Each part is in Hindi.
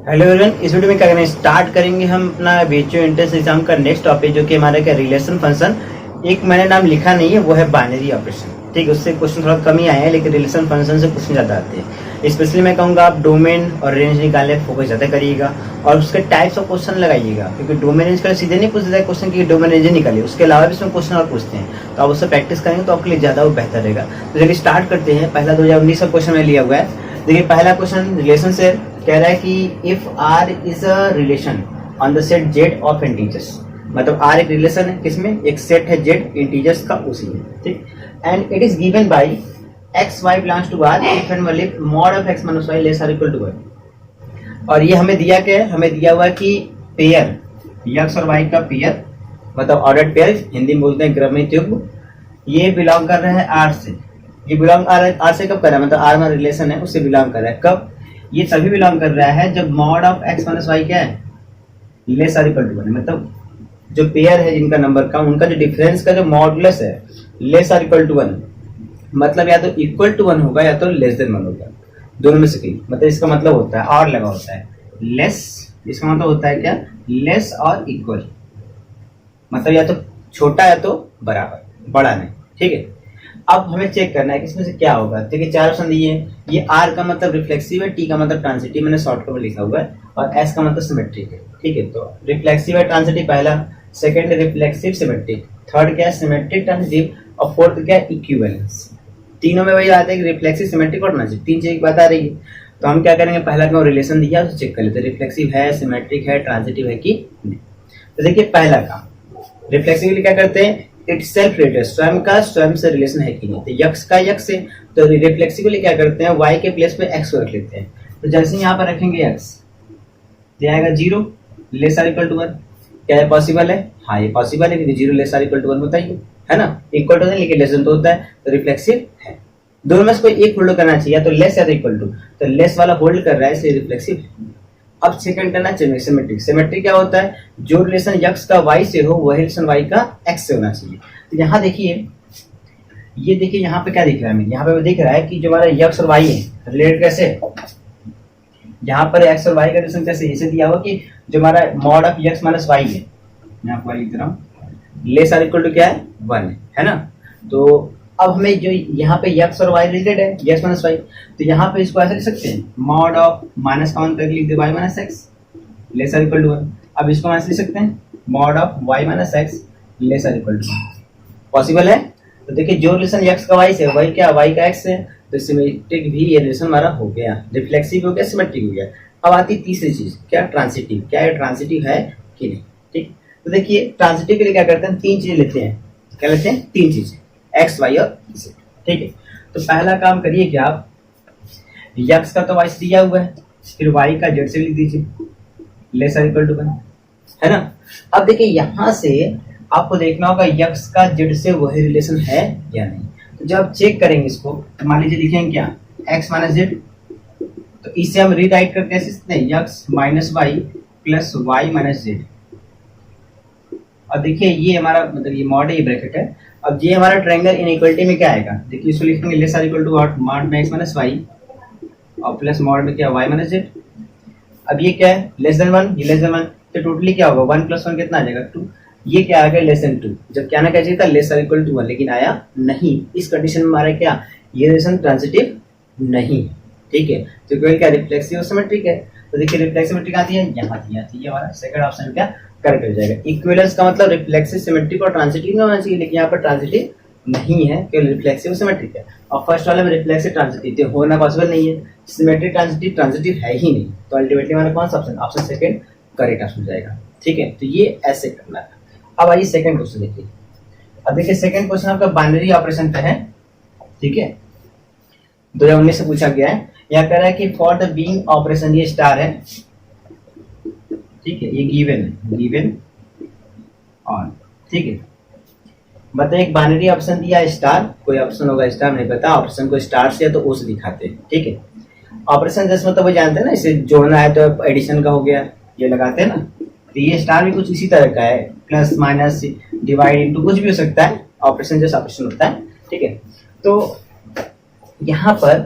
हेलो एवरीवन, इस वीडियो में क्या करेंगे, स्टार्ट करेंगे हम अपना बीएचयू एंट्रेंस एग्जाम का नेक्स्ट टॉपिक जो कि हमारा क्या रिलेशन फंक्शन। एक मैंने नाम लिखा नहीं है, वो है बाइनरी ऑपरेशन। ठीक है, उससे क्वेश्चन थोड़ा कम ही आए हैं, लेकिन रिलेशन फंक्शन से क्वेश्चन ज़्यादा आते हैं। स्पेशली मैं कहूँगा आप डोमेन और रेंज निकालने पर फोकस ज़्यादा करिएगा और उसके टाइप्स ऑफ क्वेश्चन लगाइएगा, क्योंकि डोमेन रेंज का सीधे नहीं पूछ देता है क्वेश्चन की डोमेन रेंज निकालिए, उसके अलावा भी इसमें क्वेश्चन और पूछते हैं, तो आप उससे प्रैक्टिस करेंगे तो आपके लिए ज़्यादा वो बेहतर रहेगा। तो चलिए स्टार्ट करते हैं। पहला 2019 का क्वेश्चन मैं लिया हुआ है। देखिए पहला क्वेश्चन रिलेशन से कह रहा है कि if R is a relation on the set Z of integers, मतलब आर एक रिलेशन है किसमें, एक सेट है जेड इंटीजर्स का उसी में। ठीक, and it is given by X Y belongs to R if and only mod of X minus Y less or equal to Y. और ये हमें दिया क्या है, हमें दिया हुआ है कि पेयर एक्स और वाई का पेयर, मतलब ऑर्डर्ड पेयर, हिंदी में बोलते हैं क्रमिक युग्म, ये बिलोंग कर रहा है आर से। ये बिलोंग आर से कब कर रहा है, मतलब आर में रिलेशन है उससे बिलोंग कर रहा है। कब? ये तभी बिलोंग कर रहा है जब mod of X minus Y क्या है, less or equal to one. मतलब जो पेयर है जिनका नंबर का, उनका जो डिफरेंस का जो मॉडुलस है less or equal to one, मतलब या तो इक्वल टू वन होगा या तो लेस देन वन होगा, दोनों में से कहीं। मतलब इसका मतलब होता है और लगा होता है लेस, इसका मतलब होता है क्या, लेस और इक्वल, मतलब या तो छोटा या तो बराबर, बड़ा नहीं। ठीक है, अब हमें चेक करना है कि इसमें से क्या होगा। देखिए चार ऑप्शन दिए हैं, ये आर का मतलब रिफ्लेक्सिव है, टी का मतलब ट्रांजिटिव, मैंने शॉर्टकट में लिखा हुआ है, और एस का मतलब सिमेट्रिक है। ठीक है, तो रिफ्लेक्सिव है ट्रांजिटिव पहला, सेकंड रिफ्लेक्सिव सिमेट्रिक, थर्ड क्या है सिमेट्रिक ट्रांजिटिव, और फोर्थ क्या है इक्विवेलेंस। तीनों में वही आता है कि रिफ्लेक्सिव सिमेट्रिक और ट्रांजिटिव, तीन चीज बता रही है। तो हम क्या करेंगे, पहला क्यों रिलेशन दिया उसे चेक कर लेते हैं, रिफ्लेक्सिव है, सिमेट्रिक है, ट्रांजिटिव है कि नहीं। तो देखिए पहला काम, रिफ्लेक्सिव क्या करते हैं, इट सेल्फ रिलेटेड, स्वयं का स्वयं से रिलेशन है कि नहीं। तो यक्स का यक्स से, तो रिफ्लेक्सिवली क्या करते हैं, वाई के प्लेस पे एक्स को रख लेते हैं। तो जैसे यहाँ पर रखेंगे एक्स, तो आएगा 0 लेस आर इक्वल टू 1। क्या ये पॉसिबल है? हाँ ये पॉसिबल है, क्योंकि 0 लेस आर इक्वल टू 1 बताइए, है ना, इक्वल टू नहीं लेकिन लेस तो होता है, तो रिफ्लेक्सिव है। दोनों में से कोई एक होल्ड करना चाहिए, तो लेस या तो इक्वल टू, तो लेस वाला होल्ड कर रहा है इसलिए रिफ्लेक्सिव है। अब सेकंड करना चाहिए सिमेट्रिक। सिमेट्रिक क्या होता है, जो रिलेशन यक्स का वाई से हो वही रिलेशन वाई का एक्स से होना चाहिए। तो यहाँ देखिए, ये देखिए यहाँ पे क्या दिख रहा है हमें, यहाँ पे दिख रहा है कि जो हमारा यक्स और वाई है रिलेटेड कैसे, यहाँ पर एक्स और वाई का रिलेशन कैसे, इसे दिया हुआ कि जो हमारा mod of X minus Y है, मैं आपको लिख रहा हूँ, लेस आर इक्वल टू क्या है 1 है ना। तो अब हमें जो यहाँ पे यक्स और वाई रिलेटेड है, यक्स माइनस वाई, तो यहाँ पे इसको ऐसे लिख सकते हैं, मॉड ऑफ माइनस का करके लिख दे y minus x less or equal to 1। अब इसको ऐसे लिख सकते हैं, mod of y minus x less or equal to 1। Possible है? तो देखिए जो रिलेशन यक्स का वाई से, वही क्या वाई का एक्स है, तो सिमेट्रिक भी ये रिलेशन हमारा हो गया, रिफ्लेक्सिव हो गया, सिमेट्रिक हो गया। अब आती तीसरी चीज, क्या ट्रांजिटिव, क्या ये ट्रांजिटिव है कि नहीं। ठीक, तो देखिए ट्रांजिटिव के लिए क्या करते हैं, तीन चीजें लेते हैं। क्या लेते हैं? तीन चीजें, एक्स वाई और जेड। ठीक है, तो पहला काम करिए कि आप यक्स का तो वाई से दिया हुआ है, फिर वाई का जेड से लिख दीजिए लेस आर इक्वल टू 1, है ना। अब देखिए यहां से आपको देखना होगा यक्स का जेड से वही रिलेशन है या नहीं। तो जब आप चेक करेंगे इसको, तो मान लीजिए लिखेंगे क्या, एक्स माइनस जेड, तो इसे हम रीराइट करके ऐसे सकते हैं, X minus Y plus Y minus Z. और देखिए ये हमारा मतलब ये मॉड है, ये ब्रैकेट है। अब ये हमारा ट्रायंगल इनइक्वालिटी में क्या आएगा, देखिए इसको लिखेंगे less or equal to what, mod में एक्स माइनस वाई और प्लस मॉड में क्या वाई माइनस जेड। अब ये क्या है, लेस देन 1, ये लेस देन 1, तो टोटली क्या होगा 1 प्लस 1 कितना आ जाएगा 2। ये क्या आ गया लेस देन 2, जब क्या ना क्या चाहिए था लेस आर इक्वल टू 1, लेकिन आया नहीं। इस कंडीशन में हमारा क्या, ये रिलेशन ट्रांजिटिव नहीं है। ठीक है, तो कोई क्या रिफ्लेक्सिव सिमेट्रिक है। तो देखिए रिफ्लेक्सिव सिमेट्रिक आती है यहाँ दी आती है, हमारा सेकंड ऑप्शन क्या करेक्ट हो जाएगा। इक्विवेलेंस का मतलब रिफ्लेक्सिव सिमेट्रिक और ट्रांजिटिव नहीं होना चाहिए, लेकिन यहाँ पर ट्रांजिटिव नहीं है, केवल रिफ्लेक्सिव सिमेट्रिक है। और फर्स्ट वाले में रिफ्लेक्सिव ट्रांजिटिव होना पॉसिबल नहीं है, सिमेट्रिक ट्रांजिटिव ट्रांजिटिव है ही नहीं, तो अल्टीमेटली हमारा कौन सा option, option second correct option जाएगा। ठीक है, तो ये ऐसे करना है। अब आइए सेकंड क्वेश्चन देखिए। अब देखिए सेकंड क्वेश्चन आपका बाइनरी ऑपरेशन का है। ठीक है, 2019 से पूछा गया है। यहाँ कह रहा है कि फॉर द बीइंग ऑपरेशन, ये स्टार है, ठीक है, ये गिवन है, गिवन ऑन। ठीक है, मतलब एक बाइनरी ऑप्शन दिया स्टार, कोई ऑप्शन होगा स्टार नहीं पता, ऑप्शन को स्टार से या तो ओ से दिखाते हैं। ठीक है, ऑपरेशन जैसे मतलब वो जानते हैं ना, इसे जोड़ना है तो एडिशन का हो गया, ये लगाते हैं ना, तो ये स्टार भी कुछ इसी तरह का है, प्लस माइनस डिवाइड इनटू कुछ भी हो सकता है, ऑपरेशन जैसा ऑपरेशन होता है। ठीक है, तो यहाँ पर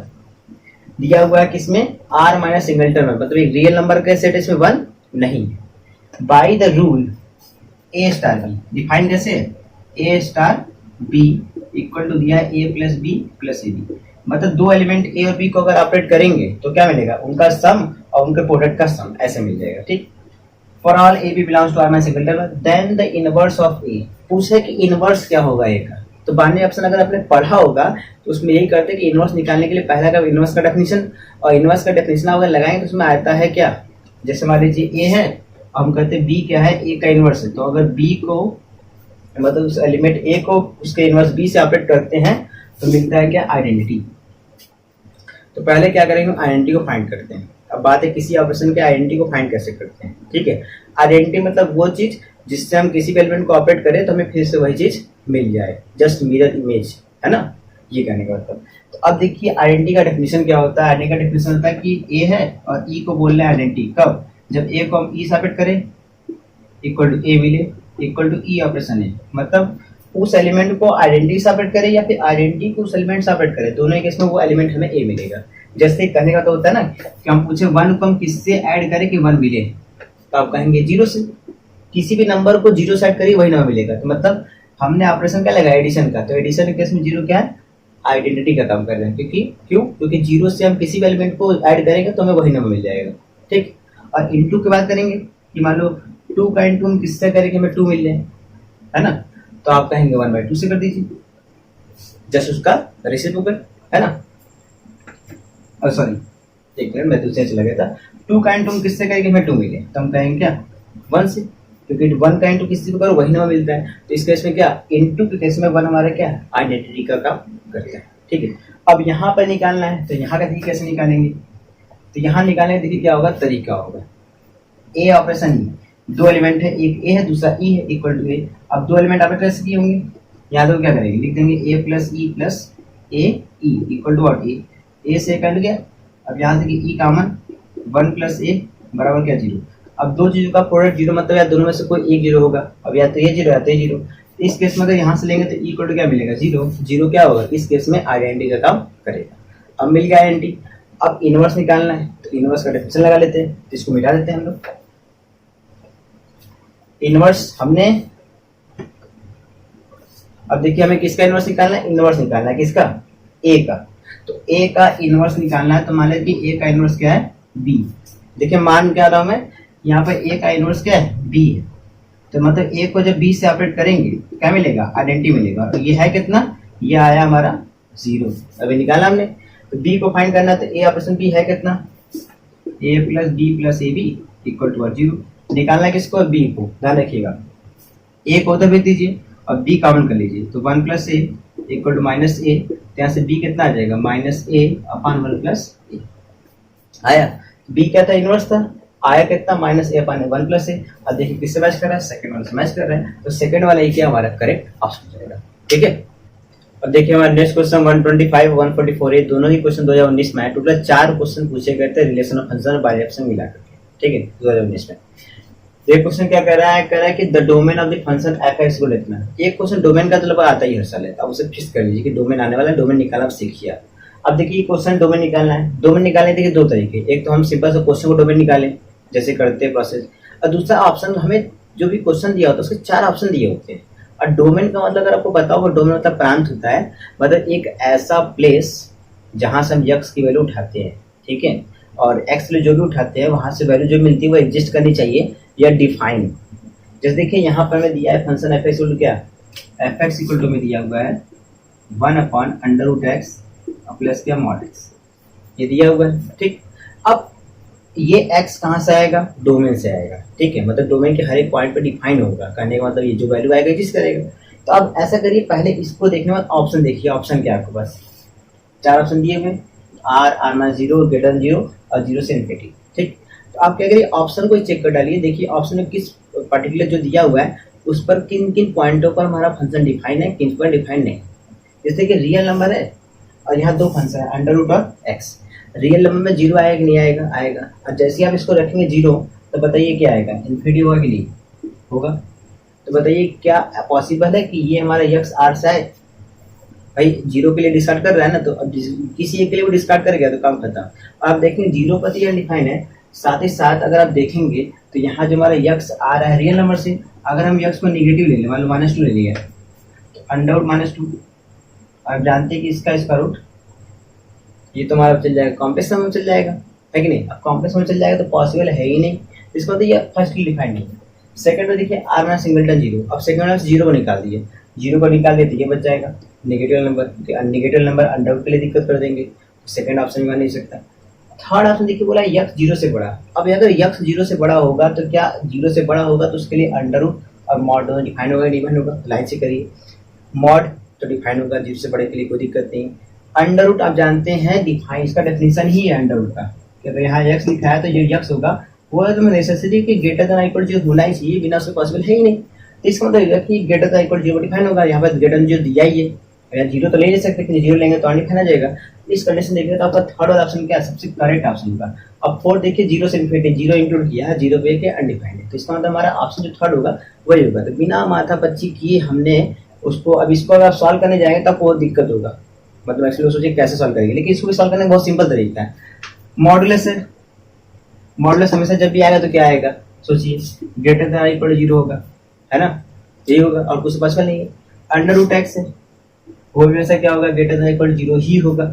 दिया हुआ है किसमें, आर माइनस सिंगलटन में, मतलब एक रियल नंबर का सेट इसमें 1 नहीं है। By the rule a star b, define कैसे, a star b equal to दिया है a plus b plus a b, मतलब दो एलिमेंट ए और बी को अगर ऑपरेट करेंगे तो क्या मिलेगा, उनका सम और उनके प्रोडक्ट का सम ऐसे मिल जाएगा। ठीक, for all a b belongs to R minus singleton, then the inverse of a, पूछे कि इनवर्स क्या होगा ए का, तो बाइनरी ऑप्शन अगर आपने पढ़ा होगा तो उसमें यही करते हैं कि इनवर्स निकालने के लिए पहला का इनवर्स का डेफिनेशन, और इनवर्स का डेफिनेशन अगर लगाएंगे तो उसमें आता है क्या, जैसे मान लीजिए ए है, हम कहते हैं बी क्या है, ए का इनवर्स है, तो अगर बी को मतलब उस एलिमेंट ए को उसके इनवर्स बी से ऑपरेट करते हैं तो मिलता है क्या, आइडेंटिटी। तो पहले क्या करेंगे, आइडेंटिटी को फाइंड करते हैं। अब बात है किसी ऑपरेशन के आइडेंटिटी को फाइंड कैसे करते हैं। ठीक है, आइडेंटिटी मतलब वो चीज जिससे हम किसी भी एलिमेंट को ऑपरेट करें तो हमें फिर से वही चीज मिल जाए, जस्ट मिरर इमेज, है ना, ये कहने का मतलब। तो अब देखिए आइडेंटिटी का डेफिनेशन क्या होता है, आइडेंटिटी का डेफिनेशन होता है कि ए है और ई को बोल रहे हैं आइडेंटिटी, कब, जब ए को हम ई से ऑपरेट करें इक्वल टू ए मिले इक्वल टू ई ऑपरेशन है, मतलब उस एलिमेंट को आइडेंटिटी से ऑपरेट करें या फिर आइडेंटिटी को उस एलिमेंट से ऑपरेट करें, दोनों केस में वो एलिमेंट हमें ए मिलेगा। जैसे कहने का तो होता है ना कि हम पूछे 1 को हम किससे ऐड करें कि 1 मिले, तो आप कहेंगे 0 से, किसी भी नंबर को 0 से ऐड करिए वही नंबर मिलेगा, तो मतलब हमने ऑपरेशन क्या लगाया, एडिशन का, तो एडिशन के केस में 0 क्या है, आइडेंटिटी का काम कर रहे हैं, क्योंकि 0 से हम किसी भी एलिमेंट को ऐड करेंगे तो हमें वही नंबर मिल जाएगा। ठीक, और इनटू की बात करेंगे कि मान लो 2 का इनटू हम किससे करें कि हमें 2 मिल जाए, है ना, तो आप कहेंगे 1/2 से कर दीजिए, जस्ट उसका रेसिप्रोकल, है ना, सॉरी एक मिनट मैं दूसरे चला गया था, 2 का इनटू हम किससे करेंगे हमें 2 मिले, तो हम कहेंगे क्या 1 से, क्योंकि 1 का इनटू किसी को करो वही नंबर मिलता है, तो इस केस में क्या, इनटू के केस में 1 हमारा क्या आइडेंटिटी का काम करता है। ठीक है, अब यहाँ पर निकालना है तो यहाँ का देखिए कैसे निकालेंगे, तो यहाँ निकालने का देखिए क्या होगा, तरीका होगा, ए ऑपरेशन ई, दो एलिमेंट है, एक ए है दूसरा ई है इक्वल टू ए, अब दो एलिमेंट ऑपरेट कैसे किए होंगे, यहाँ तो क्या करेंगे, लिख देंगे a plus a e equal to what, a से कट गया, अब यहाँ से ई कॉमन, 1 प्लस ए बराबर क्या 0, अब दो चीजों का प्रोडक्ट 0 मतलब या दोनों में से कोई एक 0 होगा, अब या तो ये 0 या तो ये 0, इस केस में अगर यहाँ से लेंगे तो इक्वल टू क्या मिलेगा 0, 0 क्या होगा, इस केस में आइडेंटिटी का काम करेगा। अब मिल गया आइडेंटिटी, अब इनवर्स निकालना है तो इनवर्स का डेफिनेशन लगा लेते हैं, तो इसको मिटा देते हैं हम लोग। इनवर्स हमने, अब देखिए हमें किसका इनवर्स निकालना है, इनवर्स निकालना है किसका, ए का, तो ए का इनवर्स निकालना है, तो मान लीजिए कि ए का इनवर्स क्या है, बी, देखिए मान क्या रहा हूं मैं, यहाँ पर ए का इनवर्स क्या है, बी है, तो मतलब ए को जब बी से ऑपरेट करेंगे क्या मिलेगा, आइडेंटिटी मिलेगा, और ये है कितना, ये आया हमारा 0, अभी निकाला हमने, तो बी को फाइंड करना, तो ए ऑपरेशन बी है कितना, a plus b plus a b equal to 0, निकालना किसको, बी को, ध्यान रखिएगा, ए को उधर भेज दीजिए और बी कॉमन कर लीजिए, तो 1 plus a equal to minus a, तो यहाँ से बी कितना आ जाएगा, minus a upon 1 plus a आया, बी क्या था, इनवर्स था, आया कितना, minus a upon 1 plus a, अब देखिए किससे मैच कर रहा है, सेकंड वाले से मैच कर रहा है, तो सेकंड वाला ये क्या हमारा करेक्ट ऑप्शन जाएगा। ठीक है, अब देखिए हमारा नेक्स्ट क्वेश्चन 125 144 ये दोनों ही क्वेश्चन 2019 में है, टोटल 4 क्वेश्चन पूछे गए थे रिलेशन ऑफ फंक्शन और बाइनरी ऑपरेशन मिला करके। ठीक है, 2019 में ये क्वेश्चन क्या कह रहा है कि the domain of the function f(x) को लिखना है। एक क्वेश्चन डोमेन का तो लगभग आता ही हर साल है, अब उसे फिक्स कर लीजिए कि डोमेन आने वाला है, डोमेन निकालना आप सीखिए। अब देखिए क्वेश्चन डोमेन निकालना है, डोमेन निकालने देखिए दो तरीके, एक तो हम सिंपल से क्वेश्चन को डोमेन निकालें जैसे करते हैं प्रोसेस, और दूसरा ऑप्शन हमें जो भी क्वेश्चन दिया होता है उसके 4 ऑप्शन दिए होते हैं, और डोमेन का मतलब अगर आपको बताओ, डोमेन मतलब प्रांत होता है, मतलब एक ऐसा प्लेस जहां से हम यक्स की वैल्यू उठाते हैं, ठीक है, और एक्स जो भी उठाते हैं वहां से वैल्यू जो मिलती है वो एग्जिस्ट करनी चाहिए या डिफाइन। जैसे देखिए यहाँ पर मैं दिया है फंक्शन एफ एक्स क्या, एफ एक्स इक्वल टू में दिया हुआ है 1/√x प्लस क्या मॉड x, ये दिया हुआ है। ठीक, अब ये x कहाँ से आएगा, डोमेन से आएगा। ठीक है, मतलब डोमेन के हर एक पॉइंट पे डिफाइन होगा, कहने का मतलब ये जो वैल्यू आएगा जिस करेगा। तो अब ऐसा करिए, पहले इसको देखने बाद ऑप्शन देखिए, ऑप्शन क्या है आपके पास, 4 ऑप्शन दिए हुए, r(0) ग्रेटर 0 और 0 से इन्फिनिटी। ठीक, तो आप क्या करिए ऑप्शन को चेक कर डालिए, देखिए ऑप्शन में किस पर्टिकुलर जो दिया हुआ है उस पर किन किन पॉइंटों पर हमारा फंक्शन डिफाइन है, किन पर डिफाइन नहीं। जैसे कि रियल नंबर है और यहाँ 2 फंक्शन है अंडर रूट और एक्स, रियल नंबर में 0 आएगा कि नहीं आएगा, आएगा, और जैसे आप इसको रखेंगे 0 तो बताइए क्या आएगा, इन्फिनिटी होगा कि नहीं होगा। तो बताइए क्या पॉसिबल है कि ये हमारा यक्स आर से आए, भाई जीरो के लिए डिस्कार्ड कर रहा है ना, तो अब किसी एक के लिए वो डिस्कार्ड कर गया तो काम खत्म। आप देखेंगे जीरो पर तो अनडिफाइंड है, साथ ही साथ अगर आप देखेंगे तो यहाँ जो हमारा यक्स आ रहा है रियल नंबर से, अगर हम यक्स को निगेटिव ले लें, मान लो -2 ले लिया तो अंडर रूट -2, आप जानते हैं कि इसका रूट ये तो हमारा चल जाएगा कॉम्प्लेक्स नंबर में चल जाएगा, है कि नहीं। अब कॉम्प्लेक्स में चल जाएगा तो पॉसिबल है ही नहीं, इसका मतलब ये फर्स्टली डिफाइंड नहीं है। सेकंड में देखिए आर माइनस सिंगलटन जीरो, अब सेकंड में जीरो को निकाल दिए, जीरो को निकाल दिए तो ये बच जाएगा negative number, negative number under root के लिए दिक्कत कर देंगे, सेकंड ऑप्शन में नहीं सकता। थर्ड ऑप्शन देखिए बोला यक्स जीरो से बड़ा, अब अगर यक्स जीरो से बड़ा होगा तो क्या जीरो से बड़ा होगा तो उसके लिए अंडर रूट और मॉड दोनों डिफाइन होगा, डिफाइन होगा, लाइन से करिए। मॉड तो डिफाइन होगा, जीरो से बड़े के लिए कोई दिक्कत नहीं। अंडर रूट आप जानते हैं डिफाइन, इसका डेफिनेशन ही है अंडर रूट का, कि तो यहाँ यक्स लिखा है तो जो यक्स होगा वो तो नेसेसरी कि ग्रेटर देन इक्वल जीरो होना ही चाहिए, बिना उसके पॉसिबल है ही नहीं। तो इसका मतलब कि greater than equal zero define होगा, यहाँ पर ग्रेटर देन जीरो दिया ही है, अगर जीरो तो ले नहीं सकते कि जीरो लेंगे तो अनडिफाइन आ जाएगा। इस कंडीशन देखिए तो आपका थर्ड वाला ऑप्शन क्या है, सबसे करेक्ट ऑप्शन का। अब फोर्थ देखिए जीरो से इन्फिनिटी, जीरो इंक्लूड किया है, जीरो पे के अनडिफाइंड है, तो इसका मतलब हमारा ऑप्शन जो थर्ड होगा वही होगा। तो बिना माथा पच्ची किए हमने उसको, अब इसको अगर आप सॉल्व करने जाएंगे तब बहुत दिक्कत होगा, मतलब एक्चुअली सोचिए कैसे सॉल्व करेंगे, लेकिन इसको भी सॉल्व करने का बहुत सिंपल तरीका है। मॉडुलस है, मॉडुलस हमेशा जब भी आएगा तो क्या आएगा, सोचिए ग्रेटर देन इक्वल जीरो होगा, है ना, यही होगा और कुछ पॉसिबल नहीं है। अंडर रूट एक्स है, वो भी वैसा क्या होगा, ग्रेटर देन इक्वल जीरो ही होगा,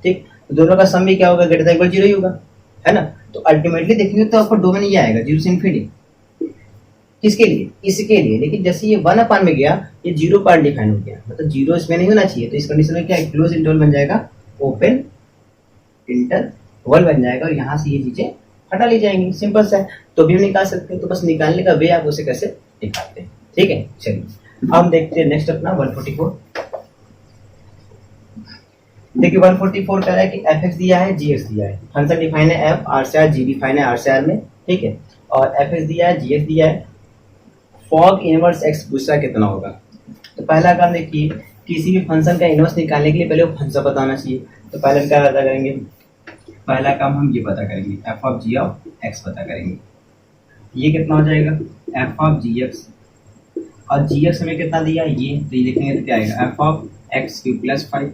ठीक। तो दोनों का सम भी क्या होगा, ग्रेटर देन इक्वल जीरो ही होगा, है ना। तो अल्टीमेटली देखेंगे तो आपका डोमेन ये आएगा जीरो से इन्फिनिटी, किसके लिए, इसके लिए। लेकिन जैसे ये 1/, में गया ये जीरो पर डिफाइन हो गया, मतलब जीरो इसमें नहीं होना चाहिए, तो इस कंडीशन में क्या क्लोज इंटरवल बन जाएगा, ओपन इंटरवल बन जाएगा, और यहाँ से ये चीजें हटा ली जाएंगी, सिंपल सा है। तो भी हम निकाल सकते हैं, तो बस निकालने का वे आप उसे कैसे निकालते हैं, ठीक है। चलिए हम देखते हैं नेक्स्ट अपना 144। देखिए 144 कह रहा है कि एफ एक्स दिया है, जी एक्स दिया है, फंक्शन डिफाइन है एफ, आर से आर, जी डिफाइन है आर से आर में, ठीक है, और एफ एक्स दिया है, जी एक्स दिया है, फॉग इनवर्स एक्स पूछा कितना होगा। तो पहला काम देखिए, किसी भी फंक्शन का इनवर्स निकालने के लिए पहले वो फंक्शन पता होना चाहिए, तो पहले हम क्या पता करेंगे, पहला काम हम ये पता करेंगे F of G of X पता करेंगे, ये कितना हो जाएगा एफ ऑफ जी एक्स, और जी एक्स हमें कितना दिया ये, तो ये लिखेंगे तो क्या आएगा F of x cube plus 5।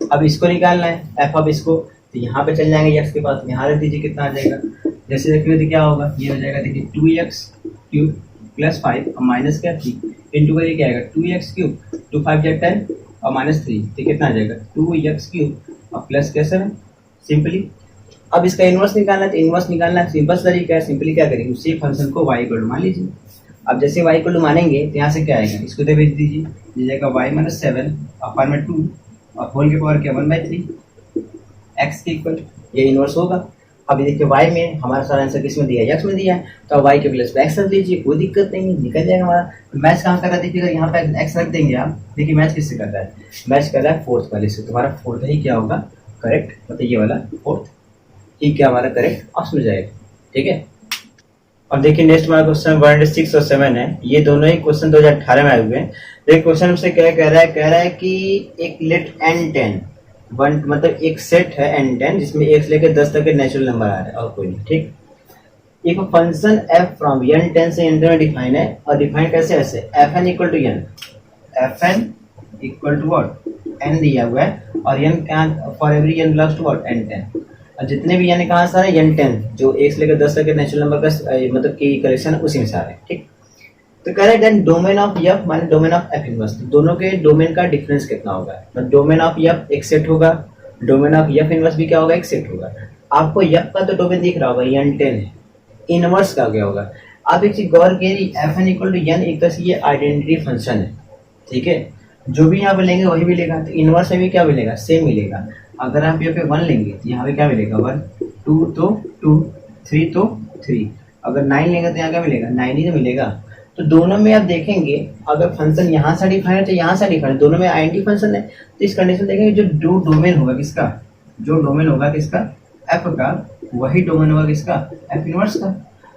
अब इसको निकालना है एफ ऑफ इसको, तो यहाँ पे चल जाएंगे एक्स के पास, यहाँ रख दीजिए कितना आ जाएगा, जैसे देखेंगे तो क्या होगा, ये हो जाएगा देखिए 2x क्यूब प्लस 5 और माइनस क्या 3 इंटू का ये क्या आएगा 2x क्यूब, 2 5 या 10 और माइनस 3, तो कितना आ जाएगा 2x क्यूब और प्लस क्या 7 सिंपली। अब इसका इनवर्स निकालना है, तो इनवर्स निकालना सिंपल तरीका है, सिंपली क्या करेंगे उसी फंक्शन को y इक्वल टू मान लीजिए। अब जैसे y इक्वल टू मानेंगे तो यहाँ से क्या आएगा, इसको तो भेज दीजिए, ये जाएगा y माइनस 7 अपार में 2 और होल के पावर क्या 1/3 x के इक्वल, ये इनवर्स होगा। अब देखिए y में हमारा सारा आंसर किस में दिया है, x में दिया है, तो अब y के प्लस x रख लीजिए, कोई दिक्कत नहीं है, निकल जाएगा हमारा। मैच कहाँ कर रहा है देखिएगा, यहाँ पे x रख देंगे आप, देखिए मैच किससे कर रहा है, मैच कर रहा है फोर्थ वाले से, तुम्हारा फोर्थ ही क्या होगा करेक्ट, मतलब ये वाला फोर्थ ही क्या हमारा करेक्ट ऑप्शन हो जाएगा, ठीक है। और देखिए नेक्स्ट हमारा क्वेश्चन 106 और 7 है, ये दोनों ही क्वेश्चन 2018 में आए हुए हैं। देखिए क्वेश्चन से क्या कह रहा है कि एक लेट n10 वन, मतलब एक सेट है n10 जिसमें 1 से लेकर 10 तक के नेचुरल नंबर आ रहे हैं और कोई नहीं, ठीक। एक फंक्शन f फ्रॉम n10 से n में डिफाइन है, और डिफाइन कैसे ऐसे fn equal to n, fn equal to what n दिया हुआ है, और n क्या for every n belongs to what n10, और जितने भी यानी कहाँ सारे n10 जो 1 से लेकर 10 तक के नेचुरल नंबर का मतलब की कलेक्शन है उसी में सारे, ठीक। तो कह रहे हैं देन डोमेन ऑफ f माने डोमेन ऑफ f इनवर्स, दोनों के डोमेन का डिफरेंस कितना होगा, मतलब डोमेन ऑफ f एक सेट होगा, डोमेन ऑफ f इनवर्स भी क्या होगा एक सेट होगा। आपको f का तो डोमेन दिख रहा होगा ये n10 है, इनवर्स का क्या होगा। आप एक चीज गौर करिए fn इक्वल टू n एक तरह से ये आइडेंटिटी फंक्शन है, ठीक है, जो भी यहाँ पे लेंगे वही मिलेगा, तो इनवर्स में भी क्या मिलेगा सेम मिलेगा। अगर आप यहाँ पे 1 लेंगे तो यहाँ पे क्या मिलेगा 1, 2 तो 2, 3 तो 3, अगर 9 लेंगे तो यहाँ क्या मिलेगा 9 ही तो मिलेगा। तो दोनों में आप देखेंगे अगर फंक्शन यहाँ से डिफाइन है तो यहाँ से डिफाइन, दोनों में आइडेंटिटी फंक्शन है, तो इस कंडीशन देखेंगे जो डोमेन होगा किसका, जो डोमेन होगा किसका एफ का, वही डोमेन होगा किसका एफ इनवर्स का।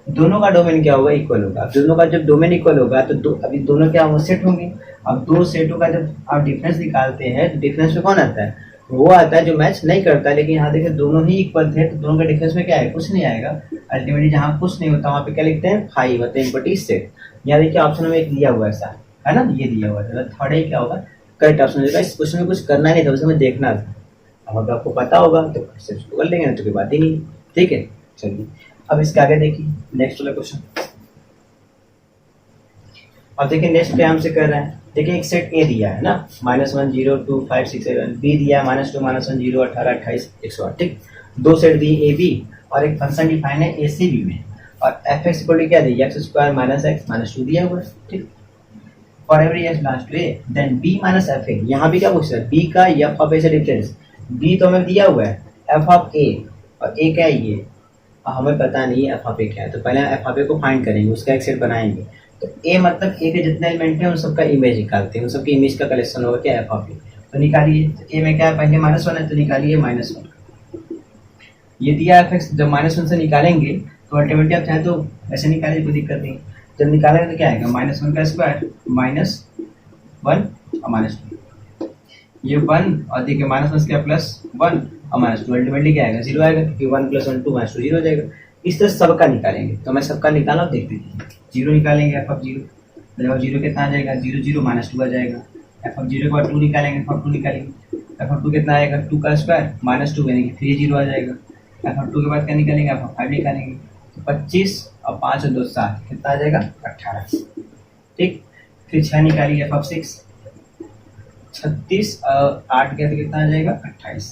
दोनों का डोमेन क्या होगा इक्वल होगा। दोनों का जब डोमेन इक्वल होगा तो अभी दोनों क्या होंगे सेट होंगे। अब दो सेटों का जब आप डिफरेंस निकालते हैं तो डिफरेंस में कौन आता है, वो आता है जो मैच नहीं करता। लेकिन यहाँ देखिए दोनों ही इक्वल थे तो दोनों का डिफरेंस में क्या है, कुछ नहीं आएगा। अल्टीमेटली जहाँ कुछ नहीं होता वहाँ पे क्या लिखते हैं 5 मतलब इक्वलिटी सेट। यहाँ देखिए ऑप्शन में एक दिया हुआ है ऐसा है ना, ये दिया हुआ है, थर्ड है क्या होगा करेक्ट ऑप्शन हो जाएगा। इस क्वेश्चन में कुछ करना नहीं था, बस हमें देखना था। अब अगर आपको पता होगा तो सिर्फ कर लेंगे, तो कोई बात ही नहीं। ठीक है, चलिए अब इसके आगे देखिए नेक्स्ट वाला क्वेश्चन। अब देखिए नेक्स्ट क्या हमसे कर रहा है। देखिए एक सेट ए दिया है ना, -1 0 2 5 6 7, बी दिया है -2 -1 0 18 28 108। ठीक, दो सेट दिए ए बी और एक फंक्शन डिफाइन है ए सी बी में, और एफ एक्स इक्वल टू क्या दिया, X square minus X minus 2 दिया हुआ है। ठीक, for every X belongs to A then B minus F A. यहाँ भी क्या पूछ रहा है, बी का एफ ऑफ ए से डिफरेंस। बी तो हमें दिया हुआ है एफ ऑफ ए, और ए क्या है ये, और हमें पता नहीं है एफ ऑफ ए क्या है। तो पहले एफ ऑफ ए को फाइंड करेंगे, उसका एक सेट बनाएंगे। तो ए मतलब ए के जितने एलिमेंट हैं उन सबका इमेज निकालते हैं, उन सबकी इमेज का कलेक्शन होगा क्या, एफ ऑफ ए। तो निकालिए, तो ए में क्या है, पहले -1 है तो निकालिए -1। ये दिया एफ एक्स, जब -1 से निकालेंगे तो अल्टीमेटली आप चाहे तो ऐसे निकालिए, कोई दिक्कत नहीं। जब निकालेंगे तो क्या आएगा, -1 का स्क्वायर -1 और -2, ये 1 और देखिए -1 क्या +1 और -2, अल्टीमेटली क्या आएगा 0 आएगा, क्योंकि 1 + 1 2 -2 0 हो जाएगा। इस तरह सबका निकालेंगे। तो मैं सबका निकाला, देख दीजिए 0 निकालेंगे एफ ऑफ 0, तो 0 कितना आ जाएगा 0 0 -2 आ जाएगा। एफ ऑफ 0 के बाद 2 निकालेंगे, एफ ऑफ 2 निकालेंगे, एफ ऑफ 2 कितना आएगा 2 का स्क्वायर -2 यानी कि 3 0 आ जाएगा। एफ ऑफ 2 के बाद क्या निकालेंगे, एफ ऑफ 5 निकालेंगे, तो 25 और 5 और 2 7 कितना आ जाएगा 18। ठीक, फिर 6 निकालिए एफ ऑफ 6, 36 और 8 क्या, तो कितना आ जाएगा 28।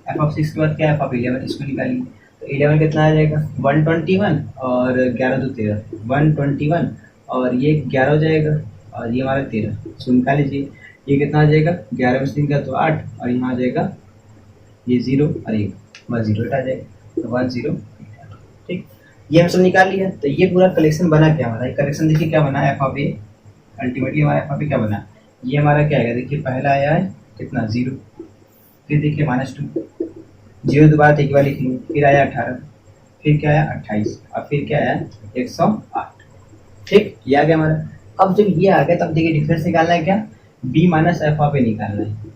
एफ ऑफ 6 के बाद क्या, एफ ऑफ 11, इसको निकालिए, तो 11 कितना आ जाएगा 121 और 11 2 13, 121 और ये 11 हो जाएगा और ये हमारा 13। इसको निकाल लीजिए, ये कितना आ जाएगा 11 में 3 का तो 8, और यहाँ आ जाएगा ये 0 और ये 1 0 आ जाएगा, तो 1 0। ठीक, ये हम सब निकाल लिया। तो ये पूरा कलेक्शन बना क्या हमारा, कलेक्शन देखिए क्या बना, एफ ऑफ ए। अल्टीमेटली हमारा एफ ऑफ ए क्या बना, ये हमारा क्या आएगा, देखिए पहला आया है कितना 0, फिर देखिए -2, 0 दोबारा एक बार लिख लेंगे, फिर आया 18, फिर क्या आया 28 और फिर क्या आया 108। ठीक, ये आ गया हमारा। अब जब ये आ गया तब देखिए डिफरेंस निकालना है क्या, b माइनस एफ ऑफ ए निकालना है।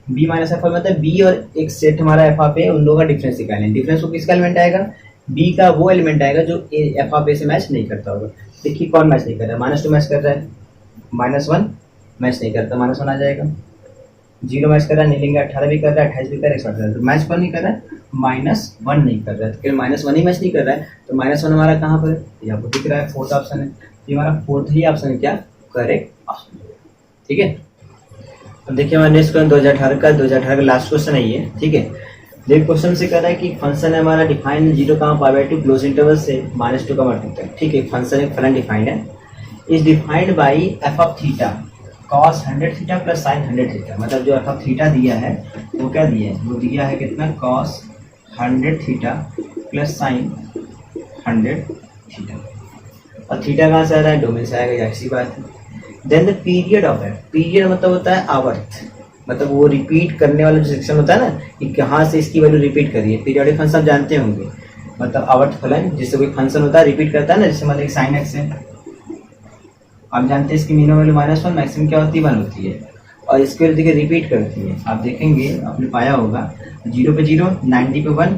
b माइनस एफ ऑफ मतलब b और एक सेट हमारा एफ ऑफ ए, उन दोनों का डिफरेंस निकालना है। डिफरेंस को किसका एलिमेंट आएगा, b का वो एलिमेंट आएगा जो एफ ऑफ ए से मैच नहीं करता होगा। देखिए कौन मैच नहीं कर रहा है, -2 मैच कर रहा है, -1 मैच नहीं करता, -1 आ जाएगा। 0 मैच कर रहा है, नहीं लेंगे, 18 भी कर रहा है, 28 भी कर रहा है, 108 कर रहा है। तो मैच कौन नहीं कर रहा है, -1 नहीं कर रहा है। तो -1 ही मैच नहीं कर रहा है, तो -1 हमारा कहाँ पर है, ये आपको दिख रहा है, फोर्थ ऑप्शन है। ये हमारा फोर्थ ही ऑप्शन है क्या, करेक्ट ऑप्शन। ठीक है, अब देखिए हमारा नेक्स्ट क्वेश्चन 2018 का लास्ट क्वेश्चन है ये। ठीक है, देखिए क्वेश्चन से कह रहा है कि फंक्शन है हमारा डिफाइन 0, क्लोज इंटरवल से -2, तक। ठीक है, फंक्शन एक फलन डिफाइंड है, is defined by F of theta cos 100 theta plus sin 100 theta. मतलब जो एफ ऑफ थीटा दिया है वो क्या दिया है, वो दिया है कितना cos 100 theta plus sin 100 theta, और थीटा कहाँ से आ रहा है, डोमेन से आएगा, ऐसी बात है। Then the period of it, period मतलब होता है आवर्त, मतलब वो रिपीट करने वाला जो सेक्शन होता है ना कि कहाँ से इसकी वैल्यू रिपीट करिए। पीरियोडिक फंक्शन आप जानते होंगे, मतलब आवर्त फलन, जिससे कोई फंक्शन होता है रिपीट करता है ना, जैसे मतलब sin x है, आप जानते हैं इसकी मिनिमम वैल्यू -1, मैक्सिमम क्या होती है 1 होती है, और इसके वैल्यू देखिए रिपीट करती है। आप देखेंगे आपने पाया होगा 0 पे 0, 90 पे 1,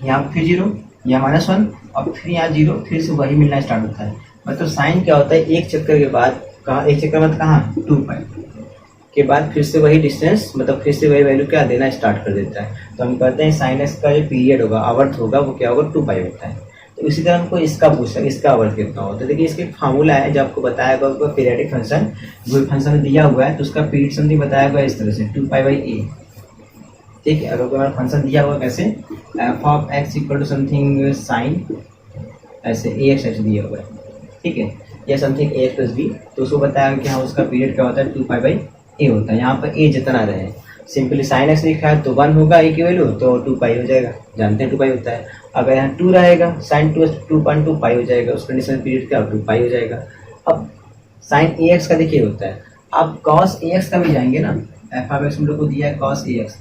यहाँ फिर 0, यहाँ -1 और फिर यहाँ 0, फिर से वही मिलना स्टार्ट होता है। मतलब साइन क्या होता है, एक चक्कर के बाद कहाँ, एक चक्कर मतलब कहाँ 2π के बाद फिर से वही डिस्टेंस, मतलब फिर से वही वैल्यू क्या देना स्टार्ट कर देता है। तो हम कहते हैं साइन एक्स का जो पीरियड होगा, आवर्त होगा, वो क्या होगा 2π होता है। तो इसी तरह हमको इसका पूछा, इसका आवर्त कितना होता है। देखिए इसके फार्मूला है जो आपको बताया गया, पीरियडिक फंक्शन, कोई फंक्शन दिया हुआ है तो उसका पीरियड समथिंग बताया गया इस तरह से 2π/a। ठीक है, अगर हमारा फंक्शन दिया हुआ कैसे, F of X equal to something sine ऐसे ax ऐसे दिया हुआ है। ठीक है, या समथिंग ax प्लस b, तो उसको बताया कि हाँ उसका पीरियड क्या होता है 2π/a होता है। यहाँ पर a जितना रहे, सिंपली साइन एक्स लिखा है तो 1 होगा a की वैल्यू, तो 2π हो जाएगा, जानते हैं 2π होता है। अगर यहाँ 2 रहेगा, साइन 2.2π हो जाएगा, उस कंडीशन पीरियड क्या 2π हो जाएगा। अब साइन ax का देखिए होता है, आप cos ax का भी जाएंगे ना, एफ ऑफ एक्स हम लोग को दिया है cos ax,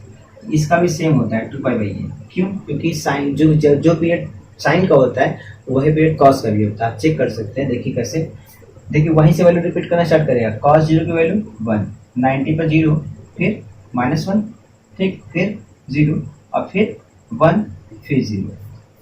इसका भी सेम होता है 2π/a। क्यों, क्योंकि साइन जो पीरियड साइन का होता है वही पीरियड cos का भी होता है। आप चेक कर सकते हैं, देखिए कैसे, देखिए वहीं से वैल्यू रिपीट करना स्टार्ट करेगा। cos 0 की वैल्यू 1, 90 पर 0, फिर -1, ठीक, फिर 0 और फिर 1, फिर 0।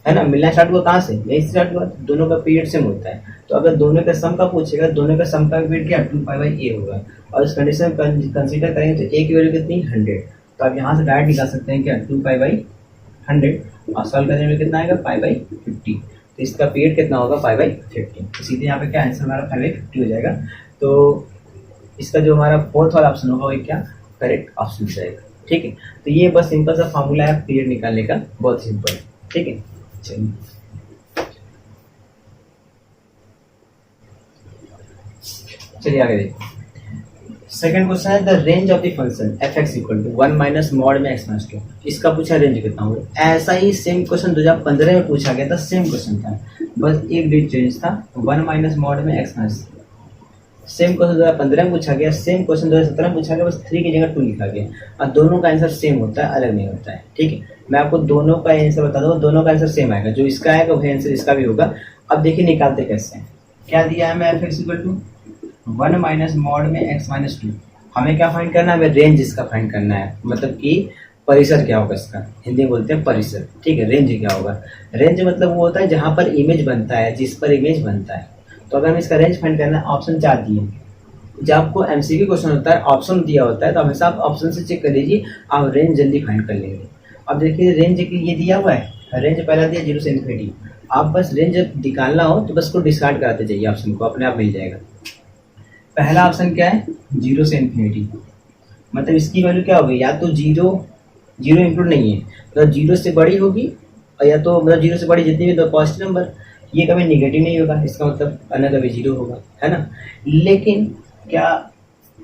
है ना, मिलना स्टार्ट हुआ कहाँ से, यही स्टार्ट हुआ, दोनों का पीरियड सेम होता है। तो अगर दोनों का सम का पूछेगा, दोनों का सम का पीरियड क्या 2π/a होगा, और इस कंडीशन में कंसीडर करेंगे तो a की वैल्यू कितनी 100, तो आप यहाँ से डायरेक्ट निकाल सकते हैं क्या 2π/100, और सॉल्व करने में कितना आएगा π/50, तो इसका पीरियड कितना होगा π/50, तो सीधे यहाँ पे क्या आंसर हमारा 5/50 हो जाएगा। तो इसका जो हमारा फोर्थ वाला ऑप्शन होगा वो क्या करेक्ट ऑप्शन जाएगा। ठीक है, तो ये बस सिंपल सा फॉर्मूला है पीरियड निकालने का, बहुत सिंपल है। ठीक है, चलिए चलिए आगे देखो। सेकंड क्वेश्चन है the range of the function f(x) = 1 minus mod में x माइनस 2, इसका पूछा रेंज कितना होगा। ऐसा ही सेम क्वेश्चन 2015 में पूछा गया था, सेम क्वेश्चन था, बस एक डिजिट चेंज था, 1 माइनस मॉड में x माइनस। सेम क्वेश्चन 2015 में पूछा गया, सेम क्वेश्चन 2017 में पूछा गया, बस 3 की जगह 2 लिखा गया, और दोनों का आंसर सेम होता है, अलग नहीं होता है। ठीक है, मैं आपको दोनों का आंसर बता दूंगा, दोनों का आंसर सेम आएगा, जो इसका आएगा वही आंसर इसका भी होगा। अब देखिए निकालते कैसे हैं। क्या दिया है, मैं f(x) = 1 माइनस मॉड में x माइनस 2, हमें क्या फाइंड करना है, हमें रेंज इसका फाइंड करना है, मतलब कि परिसर क्या होगा इसका, हिंदी में बोलते हैं परिसर। ठीक है, रेंज क्या होगा, रेंज मतलब वो होता है जहां पर इमेज बनता है, जिस पर इमेज बनता है। तो अगर हमें इसका रेंज फाइंड करना है, ऑप्शन 4 दिए, जब आपको एमसीक्यू क्वेश्चन होता है ऑप्शन दिया होता है तो हमेशा आप ऑप्शन से चेक कर लीजिए, आप रेंज जल्दी फाइंड कर लेंगे। अब देखिए रेंज ये दिया हुआ है, रेंज पहला दिया 0 से इन्फिनिटी, आप बस रेंज जब निकालना हो तो बस को डिस्कार्ड कराते जाइए, ऑप्शन को अपने आप मिल जाएगा। पहला ऑप्शन क्या है 0 से इन्फिनिटी, मतलब इसकी वैल्यू क्या होगी, या तो 0 इंक्लूड नहीं है तो 0 से बड़ी होगी, और या तो मतलब 0 से बड़ी जितनी भी तो पॉजिटिव नंबर, ये कभी नेगेटिव नहीं होगा, इसका मतलब अन्य कभी 0 होगा, है ना। लेकिन क्या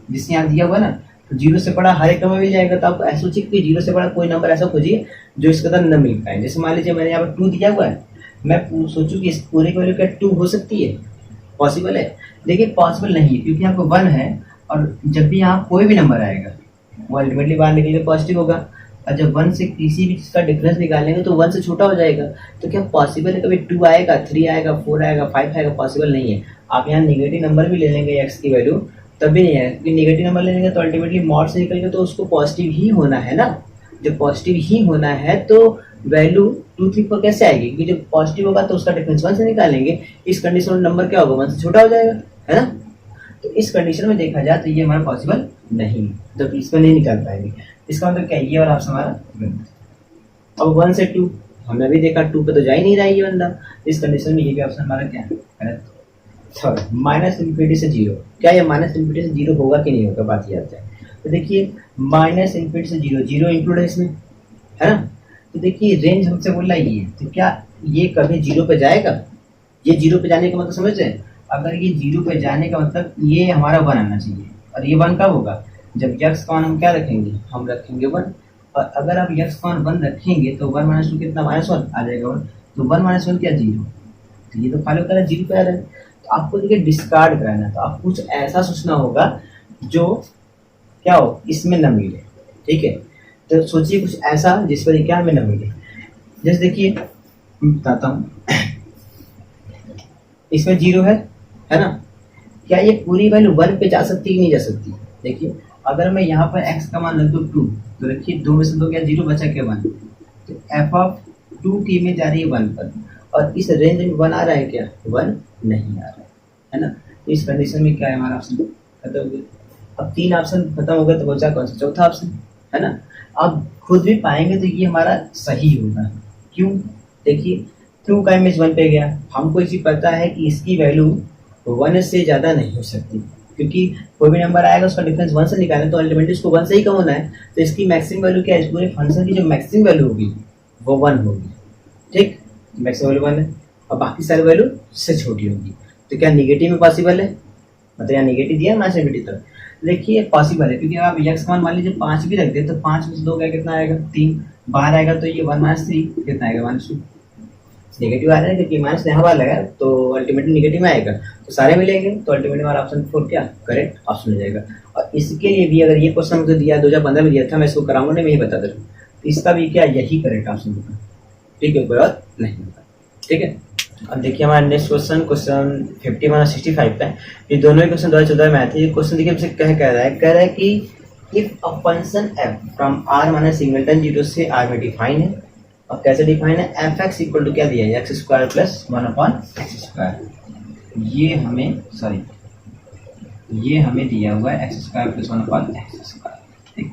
जिसने यहाँ दिया हुआ ना, तो 0 से बड़ा हर एक नंबर मिल जाएगा, तो आप ऐसा सोचिए कि 0 से बड़ा कोई नंबर ऐसा खोजिए जो इसके अंदर न मिल पाए। जैसे मान लीजिए मैंने यहाँ पर 2 दिया हुआ है, मैं सोचूं कि इस पूरे की वैल्यू क्या 2 हो सकती है, पॉसिबल है, लेकिन पॉसिबल नहीं है, क्योंकि यहाँ पर 1 है, और जब भी यहाँ कोई भी नंबर आएगा वो अल्टीमेटली बाहर निकलेगा पॉजिटिव होगा, और जब 1 से किसी भी चीज़ का डिफरेंस निकालेंगे तो 1 से छोटा हो जाएगा। तो क्या पॉसिबल है कभी 2 आएगा, 3 आएगा, 4 आएगा, 5 आएगा, पॉसिबल नहीं है। आप यहाँ नेगेटिव नंबर भी ले लेंगे x की वैल्यू तब भी नहीं है, क्योंकि नेगेटिव नंबर ले लेंगे तो अल्टीमेटली मॉड से निकलेगा, तो उसको पॉजिटिव ही होना है ना, जब पॉजिटिव ही होना है तो वैल्यू 2, 3, 4 कैसे आएगी, क्योंकि जब पॉजिटिव होगा तो उसका डिफरेंस 1 से निकालेंगे, इस कंडीशन में नंबर क्या होगा 1 से छोटा हो जाएगा, है ना। तो इस कंडीशन में देखा जाए तो ये हमारा पॉसिबल नहीं है, तो इसमें नहीं निकाल पाएंगे। इसका मतलब क्या, ये वाला ऑप्शन हमारा। अब 1 से 2 हमने अभी देखा 2 पे तो जा ही नहीं रहा है ये बंदा, इस कंडीशन में ये भी ऑप्शन हमारा क्या है, थर्ड माइनस इन्फिनिटी से 0। क्या ये माइनस इन्फिनिटी से 0 होगा कि नहीं होगा, बात ये आता है। तो देखिए माइनस इन्फिनिटी से 0 इंक्लूड है इसमें, है ना। तो देखिए रेंज हमसे बोल रहा है ये, तो क्या ये कभी 0 पे जाएगा, ये 0 पे जाने का मतलब समझ रहे हैं, अगर ये 0 पे जाने का मतलब ये हमारा 1 आना चाहिए, और ये 1 कब होगा, जब x का मान हम क्या रखेंगे, हम रखेंगे 1, और अगर आप x का मान 1 रखेंगे तो 1 - 2 कितना -1 आ जाएगा 1, तो 1 - 1 क्या 0, तो ये तो फॉलो कर रहा है 0 पे आ रहा है। तो आपको देखिए डिस्कार्ड कराना है, तो आप कुछ ऐसा सोचना होगा जो क्या हो इसमें न मिले। ठीक है, तो सोचिए कुछ ऐसा जिस पर क्या हमें न मिले। जैसे देखिए बताता हूँ, इसमें 0 है ना, क्या ये पूरी वैल्यू 1 पे जा सकती है नहीं जा सकती। देखिए अगर मैं यहाँ पर x का मान रख दूँ 2, तो रखिए 2 में से 2 क्या 0 बचा के 1, तो f(2) की इमेज आ रही है 1 पर, और इस रेंज में 1 आ रहा है क्या, 1 नहीं आ रहा है ना। तो इस कंडीशन में क्या है हमारा ऑप्शन खत्म हो गया। अब 3 ऑप्शन खत्म हो गए तो बचा कौन सा, चौथा ऑप्शन, है ना। अब खुद भी पाएंगे तो ये हमारा सही होगा, क्यों, देखिए 2 का इमेज 1 पे गया, हमको इसी पता है कि इसकी वैल्यू 1 से ज़्यादा नहीं हो सकती, क्योंकि कोई भी नंबर आएगा उसका डिफरेंस 1 से निकालें तो अल्टीमेटली उसको 1 से ही कम होना है। तो इसकी मैक्सिमम वैल्यू क्या है, इस पूरे फंक्शन की जो मैक्सिमम वैल्यू होगी वो 1 होगी। ठीक, मैक्सिमम वैल्यू 1 है, और बाकी सारी वैल्यू से छोटी होगी। तो क्या निगेटिव में पॉसिबल है, मतलब यहाँ निगेटिव दिया ना नेगेटिव, तक देखिए पॉसिबल है, क्योंकि आप x का मान मान लीजिए 5 भी रख दे तो 5 में से 2 का कितना आएगा 3, बाहर आएगा तो ये 1 - 3 कितना आएगा -2, नेगेटिव आ रहा है क्योंकि माइनस यहाँ बार लगा तो अल्टीमेटली नेगेटिव में आएगा, तो सारे मिलेंगे तो अल्टीमेटली हमारा ऑप्शन 4 क्या करेक्ट ऑप्शन हो जाएगा। और इसके लिए भी अगर ये क्वेश्चन मुझे दिया 2015 में दिया था, मैं इसको कराऊंगा नहीं, मैं ही बता दे रहा हूँ, तो इसका भी क्या यही करेक्ट ऑप्शन होगा। ठीक है, कोई बात नहीं होगा। ठीक है, अब देखिए हमारा नेक्स्ट क्वेश्चन 51-65 पे, ये दोनों ही क्वेश्चन 2014 में आए थे। ये क्वेश्चन देखिए हमसे कह रहा है कि if a function f from r minus singleton 0 से r में डिफाइन है, और कैसे डिफाइन है, एफ एक्स इक्वल टू क्या दिया है, एक्स स्क्वायर प्लस 1/x²। ये हमें दिया हुआ है एक्स स्क्वायर प्लस 1/x²। ठीक,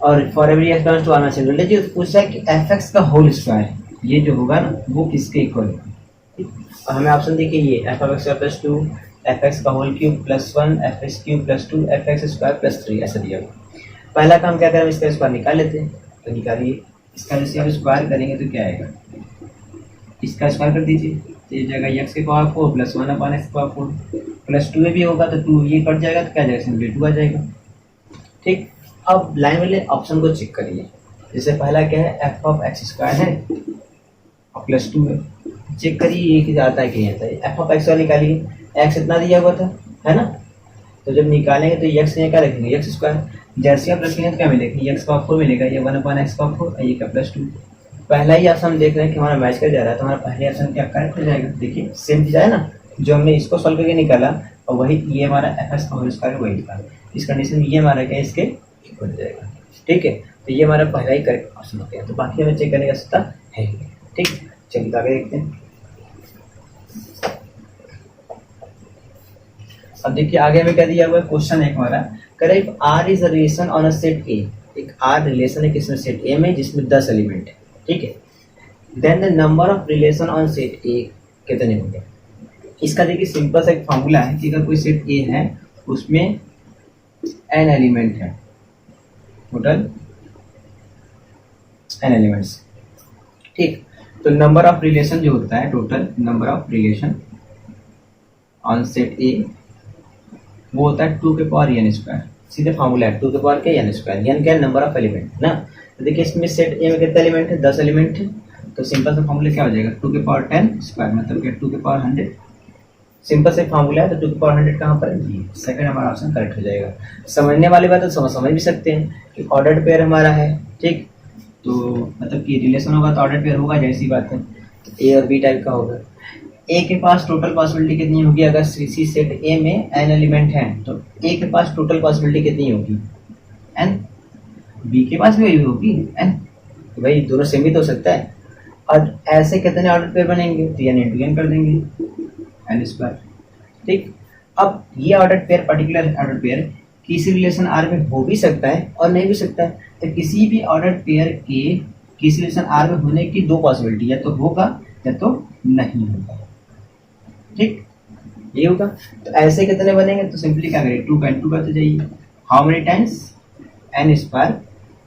और for every X belongs to R minus लीजिए पूछा है कि एफ एक्स का होल स्क्वायर ये जो होगा ना वो किसके इक्वल है। ठीक, और हमें ऑप्शन देखिए ये f of x plus 2, f x का whole cube plus 1, f x cube plus 2, f x square plus 3 ऐसा दिया हुआ। पहला काम क्या करें, इसका स्क्वायर निकाल लेते हैं, तो निकालिए। इसका जैसे आप स्क्वायर करेंगे तो क्या आएगा, इसका स्क्वायर कर दीजिए तो ये जाएगा एक्स के पावर 4 प्लस 1/x के पावर 4 प्लस 2 भी होगा तो 2 ये कट जाएगा तो क्या जाएगा, सिंपली 2 आ जाएगा। ठीक, अब लाइन वाले ऑप्शन को चेक करिए। जैसे पहला क्या है, एफ ऑफ एक्स स्क्वायर है और प्लस 2 है। चेक करिए ये क्या आता है कि नहीं आता है। एफ ऑफ एक्स वाला निकालिए, एक्स इतना दिया हुआ था है ना, तो जब निकालेंगे तो एक्स ने क्या रखेंगे, एक्स स्क्वायर। जैसे आप रखेंगे तो क्या मिलेगा, एक्स का 4 मिलेगा, ये 1/x का 4 ये का प्लस 2। पहला ही ऑप्शन देख रहे हैं कि हमारा मैच कर जा रहा है तो हमारा पहले ऑप्शन क्या करेक्ट हो जाएगा। देखिए सेम चीज है ना, जो हमने इसको सॉल्व करके निकाला और वही ये हमारा एफ एक्स का होल स्क्वायर वही निकाला। इस कंडीशन में ये हमारा क्या इसके इक्वल हो जाएगा। ठीक है, तो ये हमारा पहला ही करेक्ट ऑप्शन हो गया। तो बाकी हमें चेक करने का सकता है। ठीक, चलिए आगे देखते हैं। अब देखिए आगे में क्या दिया हुआ है, क्वेश्चन एक हमारा करे if R is a relation on a set A. एक आर रिलेशन है किसमें, सेट ए में जिसमें 10 एलिमेंट है। ठीक है, then the number of relation on set A कितने होंगे। इसका देखिए सिंपल सा एक फॉर्मूला है कि अगर कोई सेट ए है उसमें n एलिमेंट है, टोटल n एलिमेंट्स। ठीक, तो नंबर ऑफ रिलेशन जो होता है, total number of relation on set ए वो होता है 2 के पावर n स्क्वायर। सीधे फॉर्मूला है 2 के पावर के n स्क्वायर। n क्या है, नंबर ऑफ एलिमेंट ना। तो देखिए इसमें सेट ए में कितने एलिमेंट है, 10 एलिमेंट है। तो सिंपल सा फॉर्मूला क्या हो जाएगा, 2 के पावर 10 स्क्वायर मतलब क्या 2 के पावर 100। सिंपल से फॉर्मूला है तो 2 की पावर 100 कहाँ पर है, ये सेकंड हमारा ऑप्शन करेक्ट हो जाएगा। समझने वाली बात है तो समझ भी सकते हैं कि ऑर्डर्ड पेयर हमारा है। ठीक, तो मतलब कि रिलेशन होगा तो ऑर्डर्ड पेयर होगा, जैसी बात है। तो ए और बी टाइप का होगा। ए के पास टोटल पॉसिबिलिटी कितनी होगी, अगर सी सेट ए में n एलिमेंट है तो ए के पास टोटल पॉसिबिलिटी कितनी होगी, n। बी के पास भी वही होगी n, तो भाई दोनों सेम ही तो हो सकता है। और ऐसे कितने ऑर्डर पेयर बनेंगे, तो n इंटू n कर देंगे n स्क्वायर। ठीक, अब ये order pair, particular order pair किसी रिलेशन आर में हो भी सकता है और नहीं भी सकता है। तो किसी भी ऑर्डर पेयर के किसी रिलेशन आर में होने की 2 पॉसिबिलिटी, या तो होगा या तो नहीं होगा। ठीक, ये होगा। तो ऐसे कितने बनेंगे, तो सिंपली क्या करें, 2 का इंटू करते जाइए। How many times, n square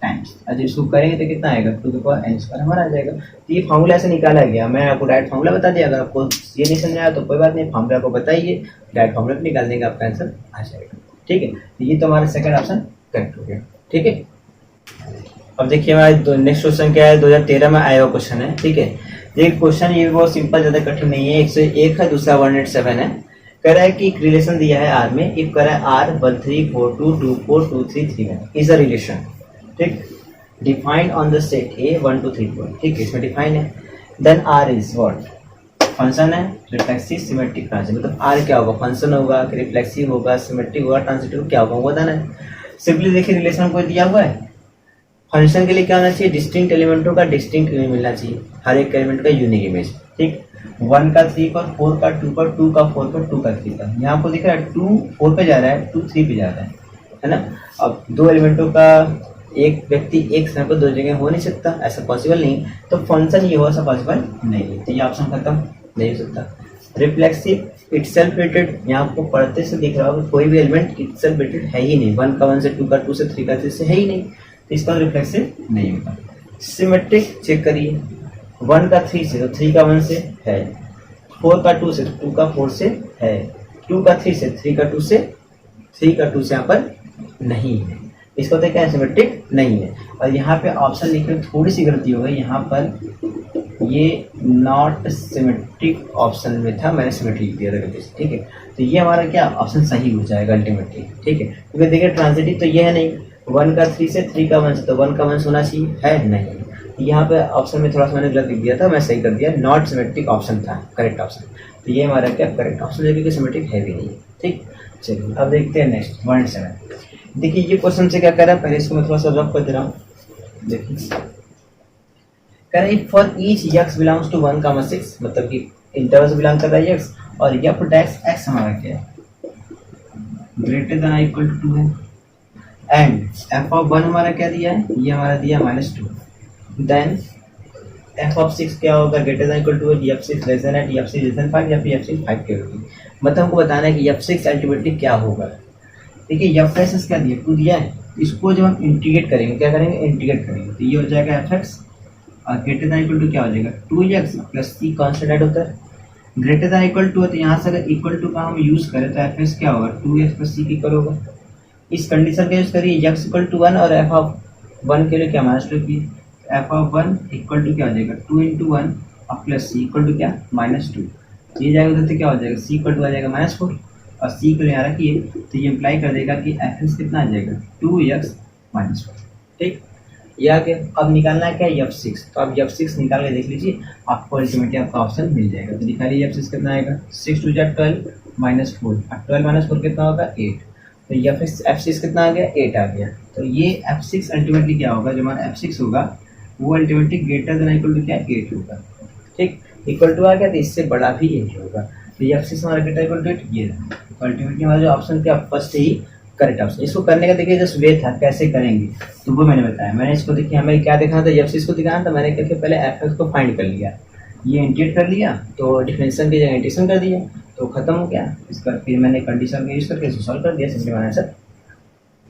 times. जब इसको करेंगे तो कितना आएगा, 2 के पावर n स्क्वायर हमारा आ जाएगा। तो ये फॉर्मूला ऐसे निकाला गया। मैं आपको डायरेक्ट फॉर्मूला बता दिया, अगर आपको ये नहीं समझ आया तो कोई बात नहीं, फॉर्मूला को बताइए, डायरेक्ट फॉर्मूला निकाल देंगे, आपका आंसर आ जाएगा। ठीक है, तो ये तो हमारा सेकंड ऑप्शन करेक्ट हो गया। ठीक है, अब देखिए हमारा नेक्स्ट क्वेश्चन क्या है, 2013 में आया हुआ क्वेश्चन है। ठीक है, ये क्वेश्चन ये बहुत सिंपल, ज्यादा कठिन नहीं है। 101 है, दूसरा 187 है। कह रहा है कि एक रिलेशन दिया है आर में, इफ कह रहा है आर 1 3 4 2 2 4 2 3 3 1 इज अ रिलेशन। ठीक, defined on the set A 1 2 3 4। ठीक, इसमें डिफाइन है। Then R is what, function है, रिफ्लेक्सिव सिमेट्रिक ट्रांजिटिव। मतलब आर क्या होगा, फंक्शन होगा, रिफ्लेक्सिव होगा, सिमेट्रिक होगा, ट्रांजिटिव क्या होगा वो बताना है। सिंपली देखिए रिलेशन को दिया हुआ है, फंक्शन के लिए क्या होना चाहिए, डिस्टिंक्ट एलिमेंटों का डिस्टिंक्ट इमेज मिलना चाहिए, हर एक एलिमेंट का यूनिक इमेज। ठीक, 1 का 3 पर, 4 का 2 पर, 2 का 4 पर, 2 का 3 पर। यहाँ आपको दिख रहा है 2 4 पे जा रहा है, 2 3 पे जा रहा है ना। अब 2 एलिमेंटों का एक व्यक्ति एक समय पर 2 जगह हो नहीं सकता, ऐसा पॉसिबल नहीं। तो फंक्शन ये हो ऐसा पॉसिबल नहीं है, तो ये ऑप्शन खत्म, नहीं हो सकता। रिफ्लेक्सिव इटसेल्फ रिलेटेड, यहाँ आपको पढ़ते से दिख रहा होगा कोई भी एलिमेंट इटसेल्फ रिलेटेड है ही नहीं। 1 का 1 से, 2 का 2 से, 3 का 3 से है ही नहीं, तो इसका रिफ्लेक्सिव नहीं होगा। सिमेट्रिक चेक करिए, 1 का 3 से तो 3 का 1 से है, 4 का 2 से 2 का 4 से है, 2 का 3 से 3 का 2 से, 3 का 2 से यहाँ पर नहीं है। इसको तो क्या है, सिमेट्रिक नहीं है। और यहाँ पे ऑप्शन लिखने में थोड़ी सी गलती हो गई, यहाँ पर ये नॉट सिमेट्रिक ऑप्शन में था, मैंने सिमेट्रिक लिख दिया था गलती से। ठीक है, तो ये हमारा क्या ऑप्शन सही हो जाएगा अल्टीमेटली। ठीक है, क्योंकि देखिए ट्रांजिटिव तो ये है नहीं, 1 का 3 से, 3 का 1 से, तो 1 का 1 होना चाहिए, है नहीं। यहाँ पे ऑप्शन में थोड़ा सा मैंने गलत लिख दिया था, मैं सही कर दिया, नॉट सिमेट्रिक ऑप्शन था करेक्ट ऑप्शन। तो ये हमारा क्या करेक्ट ऑप्शन है, क्योंकि सिमेट्रिक है भी नहीं। ठीक, चलिए अब देखते हैं नेक्स्ट 187। देखिए ये क्वेश्चन से क्या कर रहा है, पहले इसको मैं थोड़ा सा रफ कर दे रहा हूँ। देखिए कह रहा है for each x belongs to 1,6, मतलब कि इंटरवल से बिलोंग कर रहा है x, और f डैश x हमारा क्या है, ग्रेटर देन इक्वल टू 2 है, एंड f ऑफ 1 हमारा क्या दिया है, ये हमारा दिया -2, देन f ऑफ 6 क्या होगा, ग्रेटर देन इक्वल टू है, f6 लेस देन है, f6 लेस देन 5 या फिर f6 5 के होगी। मतलब हमको बताना है कि f6 अल्टीमेटली क्या होगा। देखिए f एस क्या दिया, 2 दिया है, इसको जब हम इंटीग्रेट करेंगे, क्या करेंगे, इंटीग्रेट करेंगे, तो ये हो जाएगा fx, और ग्रेटर देन इक्वल टू क्या हो जाएगा, 2x plus c constant add होता है, ग्रेटर देन इक्वल टू है, तो यहाँ से अगर इक्वल टू का हम यूज करें तो fx क्या होगा, 2x प्लस c इक्वल होगा। इस कंडीशन का यूज करिए, x इक्वल टू 1 और f ऑफ 1 के लिए क्या -2 की, f ऑफ 1 इक्वल टू क्या हो जाएगा, 2 इंटू 1 और प्लस c इक्वल टू क्या, -2, ये जाएगा उधर से क्या हो जाएगा, c इक्वल टू आ जाएगा -4 और c को यहाँ रखिए, तो ये इम्प्लाई कर देगा कि fx कितना आ जाएगा, 2x -4। ठीक, ये आ गया। अब निकालना है क्या, f6, तो अब f6 निकाल के देख लीजिए, आपको अल्टीमेटली आपका ऑप्शन मिल जाएगा। तो निकालिए f6 कितना आएगा, 6 2 जा 12 -4, अब 12 -4 कितना होगा, 8, तो ये f6 कितना आ गया, 8 आ गया। तो ये f6 अल्टीमेटली क्या होगा, जो हमारा f6 होगा वो ultimately greater than equal to क्या, 8 होगा। ठीक, इक्वल टू आ गया, तो इससे बड़ा भी 8 होगा, तो ये f6 हमारा ग्रेटर इक्वल टू 8 ये है। तो अल्टीमेटली हमारा जो ऑप्शन क्या, फर्स्ट ही करेक्ट ऑप्शन। इसको करने का देखिए जस्ट वे था, कैसे करेंगे तो वो मैंने बताया। मैंने इसको देखिए, हमें क्या दिखाना था, f6 को दिखाना था, मैंने करके पहले fx को फाइंड कर लिया, ये इंटीग्रेट कर लिया, तो डिफरेंशियल की जगह इंटीग्रेशन कर दिया, तो खत्म हो गया। इसका फिर मैंने कंडीशन का यूज करके इसको सॉल्व कर दिया, सिंपली आंसर।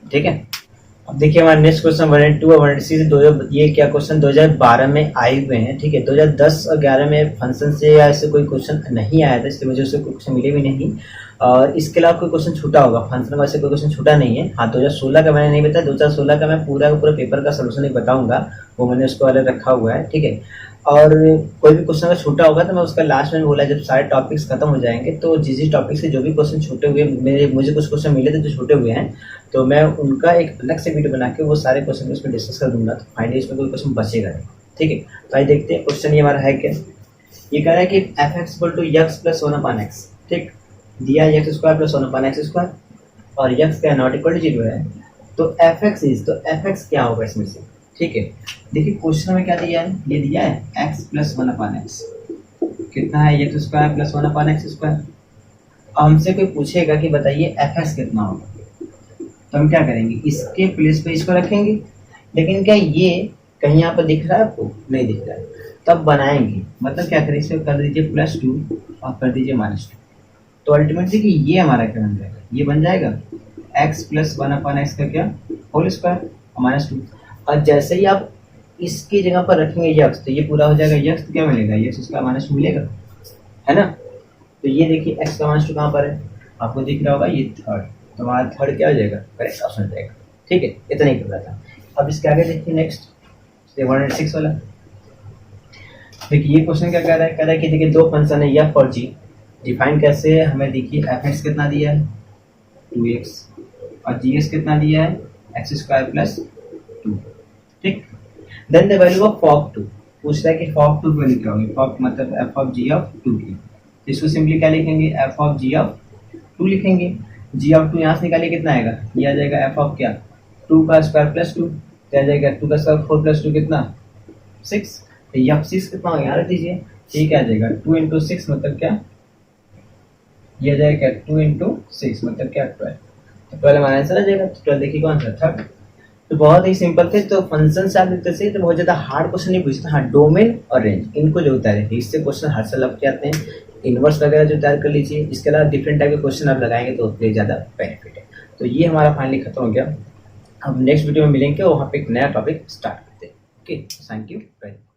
ठीक है, अब देखिए हमारा नेक्स्ट क्वेश्चन 102 और 186 ये क्या क्वेश्चन 2012 में आए हुए हैं। ठीक है, 2010 और 11 में फंक्शन से या ऐसे कोई क्वेश्चन नहीं आया था, इसलिए मुझे उससे कोई क्वेश्चन मिले भी नहीं, और इसके अलावा कोई क्वेश्चन छूटा होगा, फंक्शन वैसे कोई क्वेश्चन छूटा नहीं है। हाँ, 2016 का मैंने नहीं बताया, 2016 का मैं पूरा पेपर का सोल्यूशन एक बताऊंगा, वो मैंने उसको अलग रखा हुआ है। ठीक है, और कोई भी क्वेश्चन अगर छूटा होगा तो मैं उसका लास्ट में बोला, जब सारे टॉपिक्स खत्म हो जाएंगे तो जिस टॉपिक से जो भी क्वेश्चन छूटे हुए, मुझे कुछ क्वेश्चन मिले थे जो छूटे हुए हैं, तो मैं उनका एक अलग से वीडियो बना के वो सारे क्वेश्चन उसमें डिस्कस कर दूंगा, तो फाइनली इसमें कोई क्वेश्चन बचेगा नहीं। ठीक है, तो आइए देखते हैं क्वेश्चन ये हमारा है क्या। ये कह रहा है कि f(x) = x प्लस 1/x। ठीक, दिया है x square plus 1/x square और x क्या नॉट इक्वल टू 0 है, तो f(x) क्या होगा इसमें से। ठीक है, देखिए क्वेश्चन में क्या दिया है, ये दिया है x प्लस 1/x, कितना है x square plus 1/x square. अब हमसे कोई पूछेगा कि बताइए fx कितना होगा, तो हम क्या करेंगे, इसके प्लेस पे इसको रखेंगे, लेकिन क्या ये कहीं यहाँ पर दिख रहा है आपको, नहीं दिख रहा है, तब बनाएंगे, मतलब क्या करें, इसको कर दीजिए +2 और कर दीजिए -2, तो अल्टीमेटली कि ये हमारा क्या बन जाएगा, ये बन जाएगा x प्लस 1/x का क्या होल स्क्वायर और -2। और जैसे ही आप इसकी जगह पर रखेंगे x, तो ये पूरा हो जाएगा x, तो क्या मिलेगा, x उसका -2 मिलेगा, है ना। तो ये देखिए x का -2 कहाँ पर है, आपको दिख रहा होगा, ये थर्ड, तो हमारा थर्ड क्या हो जाएगा, करेक्ट ऑप्शन हो जाएगा। ठीक है, इतना ही करना था। अब इसके आगे देखिए नेक्स्ट 106 वाला। देखिए ये क्वेश्चन क्या कह रहा है, कह रहा है कि देखिए दो फंक्शन है f और g, डिफाइन कैसे है, हमें देखिए f(x) कितना दिया है 2x और g(s) कितना दिया है x² प्लस 2। ठीक, then the value of fog2, पूछ रहा है कि fog2 की वैल्यू क्या होगी, fog मतलब f ऑफ g ऑफ 2 की, इसको सिंपली क्या लिखेंगे, f ऑफ g ऑफ 2 लिखेंगे। g ऑफ 2 यहाँ से निकालिए, कितना आएगा, ये आ जाएगा f ऑफ क्या 2 का स्क्वायर प्लस 2, क्या आ जाएगा 2 का स्क्वायर 4 प्लस 2 कितना 6, तो ये f(6) कितना होगा, यहाँ रख दीजिए, ठीक है, आ जाएगा 2 इंटू 6 मतलब क्या, ये आ जाएगा 2 इंटू 6 मतलब क्या 12, तो 12 हमारा आंसर आ जाएगा। तो 12 देखिए कौन सा, थर्ड। तो बहुत ही सिंपल थे। तो फंक्शन से आप लिखते थे तो बहुत ज़्यादा हार्ड क्वेश्चन नहीं पूछते, हाँ डोमेन और रेंज इनको जो उतारे इससे क्वेश्चन हर साल लग जाते हैं। इन्वर्स वगैरह जो तैयार कर लीजिए, इसके अलावा डिफरेंट टाइप के क्वेश्चन आप लगाएंगे तो उसके ज़्यादा बेनिफिट है। तो ये हमारा फाइनली खत्म हो गया। अब नेक्स्ट वीडियो में मिलेंगे, वहाँ पे एक नया टॉपिक स्टार्ट करते हैं। Okay, thank you very much.